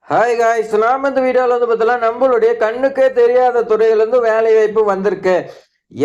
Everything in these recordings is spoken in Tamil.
ஹாய் காய்ஸ், நாம இந்த வீடியோவில் வந்து பார்த்தலாம் நம்மளுடைய கண்ணுக்கே தெரியாத துறையிலேருந்து வேலை வாய்ப்பு வந்திருக்கு.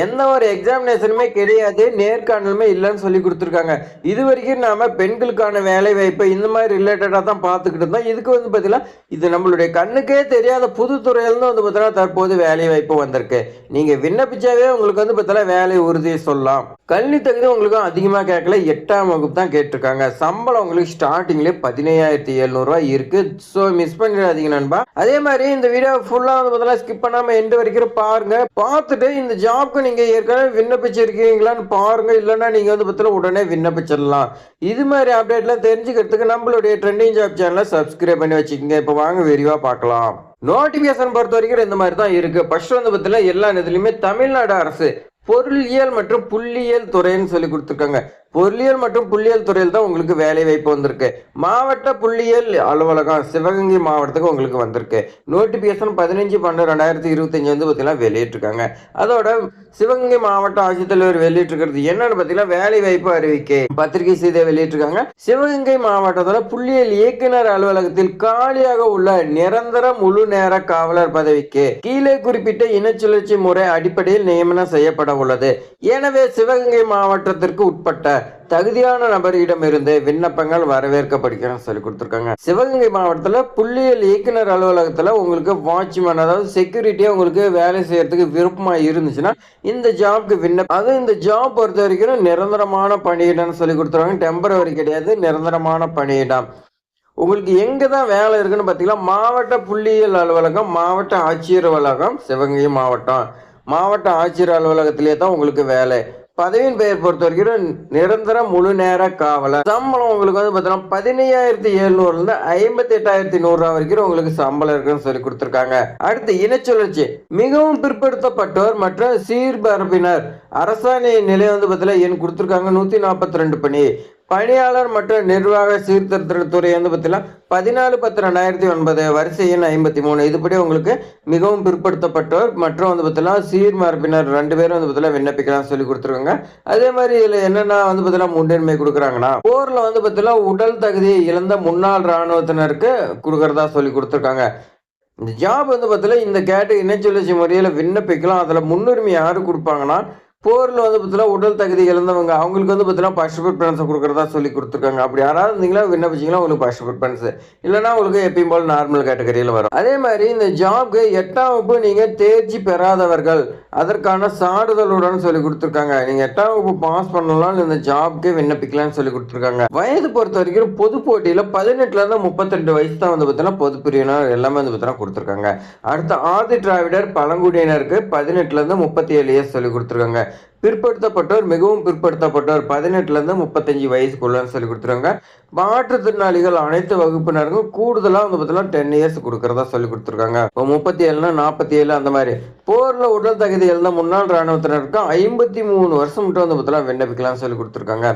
எந்த ஒரு எக்ஸாமினேஷனுமே கிடையாது, நேர்காணலுமே இல்லைன்னு சொல்லி கொடுத்துருக்காங்க. இது வரைக்கும் நாம பெண்களுக்கான வேலை வாய்ப்பு இந்த மாதிரி ரிலேட்டடாக தான் பார்த்துக்கிட்டு இருந்தோம். இதுக்கு வந்து பார்த்தீங்கன்னா இது நம்மளுடைய கண்ணுக்கே தெரியாத புது துறையிலேருந்து வந்து பார்த்தீங்கன்னா தற்போது வேலை வாய்ப்பு வந்திருக்கு. நீங்கள் விண்ணப்பிச்சாவே உங்களுக்கு வந்து பார்த்தீங்கன்னா வேலை உறுதி சொல்லலாம். கல்வி தகுதி உங்களுக்கு அதிகமாக கேட்கல, 8ஆம் வகுப்பு தான் கேட்டிருக்காங்க. சம்பளம் உங்களுக்கு ஸ்டார்டிங்லேயே 17,700 இருக்கு. ஸோ மிஸ் பண்ணிடாதீங்க நண்பா. அதே மாதிரி இந்த வீடியோ ஃபுல்லாக வந்து பார்த்தீங்கன்னா ஸ்கிப் பண்ணாமல் எண்டு வரைக்கும் பாருங்க. பார்த்துட்டு இந்த ஜாப்க்கு நீங்க ஏற்கனவே விண்ணப்பிச்சிருக்கீங்களான்னு பாருங்க. இல்லைன்னா நீங்க வந்து பார்த்தீங்கன்னா உடனே விண்ணப்பிச்சிடலாம். இது மாதிரி அப்டேட்லாம் தெரிஞ்சுக்கிறதுக்கு நம்மளுடைய ட்ரெண்டிங் ஜாப் சேனலை சப்ஸ்கிரைப் பண்ணி வச்சுக்கோங்க. இப்போ வாங்க விரிவா பார்க்கலாம். நோட்டிபிகேஷன் பொறுத்த வரைக்கும் இந்த மாதிரி தான் இருக்கு. ஃபர்ஸ்ட் வந்து பார்த்தீங்கன்னா எல்லா இதுலையுமே தமிழ்நாடு அரசு பொருளியல் மற்றும் புள்ளியியல் துறைன்னு சொல்லி கொடுத்துருக்காங்க. பொருளியல் மற்றும் புள்ளியியல் துறையில் தான் உங்களுக்கு வேலை வாய்ப்பு வந்திருக்கு. மாவட்ட புள்ளியியல் அலுவலகம் சிவகங்கை மாவட்டத்துக்கு உங்களுக்கு வந்திருக்கு. நோட்டிபிகேஷன் 15/12/2025 வந்து பார்த்தீங்கன்னா வெளியிட்டிருக்காங்க. அதோட சிவகங்கை மாவட்ட ஆட்சித்தலைவர் வெளியிட்டிருக்கிறது என்னன்னு பார்த்தீங்கன்னா வேலை வாய்ப்பு அறிவிக்கை பத்திரிகை செய்தியை வெளியிட்டிருக்காங்க. சிவகங்கை மாவட்டத்தில் புள்ளியியல் இயக்குனர் அலுவலகத்தில் காலியாக உள்ள நிரந்தர முழு நேர காவலர் பதவிக்கு கீழே குறிப்பிட்ட இனச்சுழற்சி முறை அடிப்படையில் நியமனம் செய்யப்பட உள்ளது. எனவே சிவகங்கை மாவட்டத்திற்கு உட்பட்ட தகுதியான நபரிடமிருந்து விண்ணப்பங்கள் வரவேற்கப்படுகிறது சொல்லி கொடுத்துருக்காங்க. சிவகங்கை மாவட்டத்தில் புள்ளியியல் இயக்குனர் அலுவலகத்தில் உங்களுக்கு வாட்ச்மேன், அதாவது செக்யூரிட்டியா உங்களுக்கு வேலை செய்யறதுக்கு விருப்பமா இருந்துச்சுன்னா இந்த ஜாப்க்கு அதுவும் இந்த ஜாப் பொறுத்த வரைக்கும் நிரந்தரமான பணியிடம்னு சொல்லி கொடுத்துருவாங்க. டெம்பரவரி கிடையாது, நிரந்தரமான பணியிடம். உங்களுக்கு எங்க தான் வேலை இருக்குன்னு பார்த்தீங்கன்னா மாவட்ட புள்ளியியல் அலுவலகம், மாவட்ட ஆட்சியர் அலுவலகம், சிவகங்கை மாவட்டம் மாவட்ட ஆட்சியர் அலுவலகத்திலே தான் உங்களுக்கு வேலை. பதவியின் பெயர் பொறுத்த வரைக்கும் நிரந்தர முழு நேர காவலர். சம்பளம் உங்களுக்கு வந்து பார்த்தீங்கன்னா 15,700 58,100 வரைக்கும் உங்களுக்கு சம்பளம் இருக்குன்னு சொல்லி கொடுத்துருக்காங்க. அடுத்து இனச்சுழற்சி மிகவும் பிற்படுத்தப்பட்டோர் மற்றும் சீர்பரப்பினர் அரசாணை நிலையம் வந்து பார்த்தீங்கன்னா என் கொடுத்துருக்காங்க. 142 பணி பணியாளர் மற்றும் நிர்வாக சீர்திருத்தத்துறை வந்து பார்த்தீங்கன்னா 14/10/2009 வரிசை எண் 53. இதுபடி உங்களுக்கு மிகவும் பிற்படுத்தப்பட்டோர் மற்றும் வந்து பார்த்தீங்கன்னா சீர்மரப்பினர் 2 பேரும் வந்து பார்த்தீங்கன்னா விண்ணப்பிக்கலாம் சொல்லி கொடுத்துருக்காங்க. அதே மாதிரி இதுல என்னென்ன வந்து பார்த்தீங்கன்னா முன்னுரிமை கொடுக்குறாங்கன்னா போர்ல வந்து பார்த்தீங்கன்னா உடல் தகுதியை இழந்த முன்னாள் இராணுவத்தினருக்கு கொடுக்கறதா சொல்லி கொடுத்துருக்காங்க. இந்த ஜாப் வந்து பார்த்தீங்கன்னா இந்த கேட்டகரி இனச்சுழற்சி முறையில் விண்ணப்பிக்கலாம். அதில் முன்னுரிமை யாரு கொடுப்பாங்கன்னா போரில் வந்து பார்த்தீங்கன்னா உடல் தகுதி இழந்தவங்க அவங்களுக்கு வந்து பார்த்தீங்கன்னா ஃபர்ஸ்ட் ப்ரிஃபரன்ஸ் கொடுக்குறதா சொல்லி கொடுத்துருக்காங்க. அப்படி யாராவது இருந்தீங்களா விண்ணப்பிச்சிங்களா உங்களுக்கு ஃபர்ஸ்ட் ப்ரிஃபரன்ஸ், இல்லைன்னா உங்களுக்கு எப்பயும் போல் நார்மல் கேட்டகரியில் வரும். அதே மாதிரி இந்த ஜாப்க்கு 8ஆம் வகுப்பு நீங்கள் தேர்ச்சி பெறாதவர்கள் அதற்கான சான்றிதழுடன் சொல்லி கொடுத்துருக்காங்க. நீங்கள் 8ஆம் வகுப்பு பாஸ் பண்ணலாம் இந்த ஜாப்க்கு விண்ணப்பிக்கலாம்னு சொல்லி கொடுத்துருக்காங்க. வயது பொறுத்த வரைக்கும் பொது போட்டியில் 18 32 வயசு தான் வந்து பார்த்தீங்கன்னா பொது பிரிவினர் எல்லாமே வந்து பார்த்தீங்கன்னா கொடுத்துருக்காங்க. அடுத்த ஆதி திராவிடர் பழங்குடியினருக்கு 18 37 இயர்ஸ் சொல்லி கொடுத்துருக்காங்க. பிற்படுத்தப்பட்டோர் மிகவும் பிற்படுத்தப்பட்டோர் 18 35 வயசுக்குள்ளன்னு சொல்லி கொடுத்துருக்காங்க. மாற்றுத்திறனாளிகள் அனைத்து வகுப்பினருக்கும் கூடுதலாக வந்து பார்த்தீங்கன்னா 10 இயர்ஸ் கொடுக்கறதா சொல்லி கொடுத்துருக்காங்க. இப்போ 37 47 அந்த மாதிரி போர்ல உடல் தகுதி எழுந்த முன்னாள் இராணுவத்தினருக்கு 53 வருஷம் மட்டும் வந்து பார்த்தீங்கன்னா விண்ணப்பிக்கலாம்னு சொல்லி கொடுத்துருக்காங்க.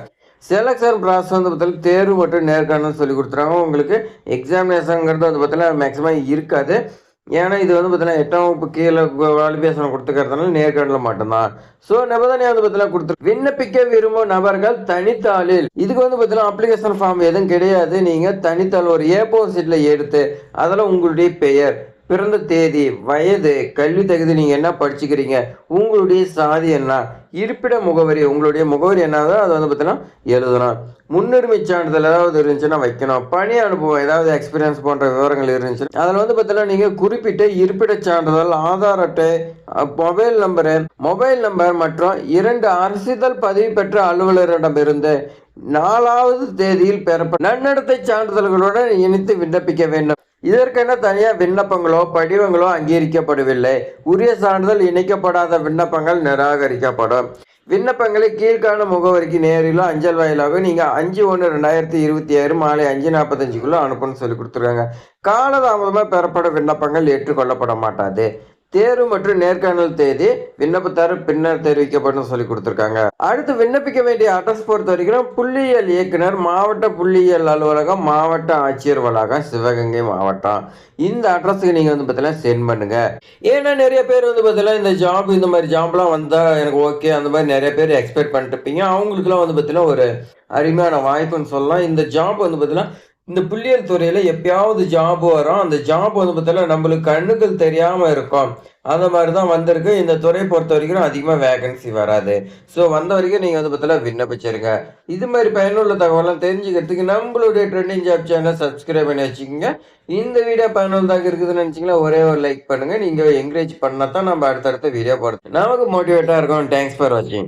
செலக்ஷன் ப்ராசஸ் வந்து பார்த்தீங்கன்னா தேர்வு மற்றும் நேர்காணல் சொல்லி கொடுத்துருக்காங்க. உங்களுக்கு எக்ஸாமினேஷனுங்கிறது வந்து பார்த்தீங்கன்னா மேக்ஸிமம் இருக்காது. ஏன்னா இது வந்து பார்த்தீங்கன்னா 8ஆம் வகுப்பு கீழே குவாலிஃபிகேஷன் கொடுத்துக்கிறதுனால நேர்காணல் மட்டும்தான். ஸோ நிபந்தனை வந்து பார்த்தீங்கன்னா கொடுத்து விண்ணப்பிக்க விரும்பும் நபர்கள் தனித்தாளில் இதுக்கு வந்து பார்த்தீங்கன்னா அப்ளிகேஷன் ஃபார்ம் எதுவும் கிடையாது. நீங்கள் தனித்தாள் ஒரு A4 ஷீட்டில் எடுத்து அதில் உங்களுடைய பெயர், பிறந்த தேதி, வயது, கல்வி தகுதி, நீங்கள் என்ன படிச்சுக்கிறீங்க, உங்களுடைய சாதி என்ன, இருப்பிட முகவரி, உங்களுடைய முகவரி என்னதோ அதை வந்து பார்த்தீங்கன்னா எழுதணும். முன்னுரிமை சான்றிதழ் ஏதாவது இருந்துச்சுன்னா வைக்கணும். பணி அனுபவம் ஏதாவது எக்ஸ்பீரியன்ஸ் போன்ற விவரங்கள் இருந்துச்சு அதில் வந்து பார்த்தீங்கன்னா நீங்கள் குறிப்பிட்ட இருப்பிட சான்றிதழ், ஆதார் அட்டை, மொபைல் நம்பர் மற்றும் 2 அரசிதழ் பதிவு பெற்ற அலுவலரிடமிருந்து 4வது தேதியில் பெறப்பட்ட நன்னடத்தை சான்றிதழ்களுடன் இணைத்து விண்ணப்பிக்க வேண்டும். இதற்கென தனியாக விண்ணப்பங்களோ படிவங்களோ அங்கீகரிக்கப்படவில்லை. உரிய சான்றிதழ் இணைக்கப்படாத விண்ணப்பங்கள் நிராகரிக்கப்படும். விண்ணப்பங்களை கீழ்காணும் முகவரிக்கு நேரிலோ அஞ்சல் வாயிலாக நீங்கள் 5/1/2026 மாலை 5:45 அனுப்பணும்னு சொல்லி கொடுத்துருக்காங்க. காலதாமதமாக பெறப்படும் விண்ணப்பங்கள் ஏற்றுக்கொள்ளப்பட மாட்டாது. தேர்வு மற்றும் நேர்காணல் தேதி விண்ணப்பத்தாரர் பின்னர் தெரிவிக்கப்படும் சொல்லி கொடுத்துருக்காங்க. அடுத்து விண்ணப்பிக்க வேண்டிய அட்ரஸ் பொறுத்த வரைக்கும் புள்ளியியல் இயக்குனர், மாவட்ட புள்ளியியல் அலுவலகம், மாவட்ட ஆட்சியர் வளாகம், சிவகங்கை மாவட்டம். இந்த அட்ரஸுக்கு நீங்கள் வந்து பார்த்தீங்கன்னா சென்ட் பண்ணுங்க. ஏன்னா நிறைய பேர் வந்து பார்த்தீங்கன்னா இந்த ஜாப் இந்த மாதிரி ஜாப்லாம் வந்தால் எனக்கு ஓகே அந்த மாதிரி நிறைய பேர் எக்ஸ்பெக்ட் பண்ணிட்டு இருப்பீங்க. அவங்களுக்குலாம் வந்து பார்த்தீங்கன்னா ஒரு அருமையான வாய்ப்புன்னு சொல்லலாம். இந்த ஜாப் வந்து பார்த்தீங்கன்னா இந்த புள்ளியியல் துறையில எப்பயாவது ஜாப் வரும். அந்த ஜாப் வந்து பார்த்தீங்கன்னா, நம்மளுக்கு கண்ணுக்கு தெரியாம இருக்கும். அந்த மாரி தான் வந்திருக்கு. இந்த துறைய பொறுத்தவரைக்கும் அதிகமா வேகன்சி வராது. ஸோ வந்த வரைக்கும் நீங்க வந்து பார்த்தீங்கன்னா விண்ணப்பிச்சிருங்க. இது மாரி பயனுள்ள தகவல்லாம் தெரிஞ்சுக்கிறதுக்கு நம்மளுடைய ட்ரெண்டிங் ஜாப் சேனல சப்ஸ்கிரைப் பண்ணி வச்சுக்கங்க. இந்த வீடியோ பயனுள்ளதாக இருக்குதுன்னு நினைச்சீங்கன்னா, ஒரே ஒரு லைக் பண்ணுங்க. நீங்க என்கரேஜ் பண்ணா தான் நம்ம அடுத்தடுத்த வீடியோ போடுறது நமக்கு மோட்டிவேட்டா இருக்கும். தேங்க்ஸ் ஃபார் வாட்சிங்.